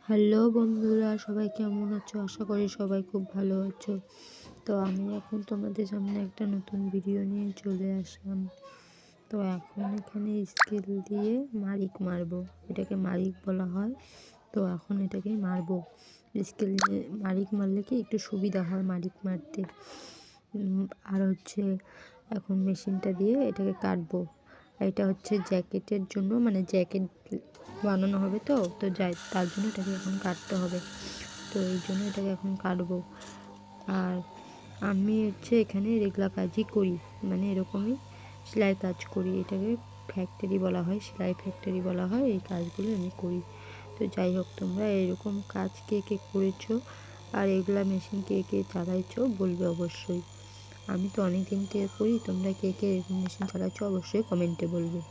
Hello বন্ধুরা, সবাই কেমন আছো? আশা করি সবাই খুব ভালো আছো। তো আমি এখন তোমাদের সামনে একটা নতুন ভিডিও নিয়ে চলে আসলাম। তো এখন এখানে স্কেল দিয়ে মারিক মারবো, এটাকে মারিক বলা হয়। তো এখন এটাকে মারবো। স্কেল দিয়ে মারিক মারলে কি একটু সুবিধা হয় মারিক মারতে। আর এখন মেশিনটা দিয়ে এটাকে কাটবো। এটা হচ্ছে জ্যাকেটের জন্য, মানে জ্যাকেট বানানো হবে। তো যাই, তার জন্য এটাকে এখন কাটতে হবে। তো এই জন্য এটাকে এখন কাটবো। আর আমি এখানে রেগুলার কাজই করি, মানে এরকমই সেলাই কাজ করি। এটাকে ফ্যাক্টরি বলা হয়, সেলাই ফ্যাক্টরি বলা হয়। এই কাজগুলো আমি করি। তো যাই হোক, তোমরা এরকম কাজ কে কে করেছো আর এগুলা মেশিন কে কে চালাইছো বলবে অবশ্যই। আমি তো অনেক দিন থেকে করি, তোমরা কে কে এরকম মেশিন চালাচ্ছো অবশ্যই কমেন্টে বলবে।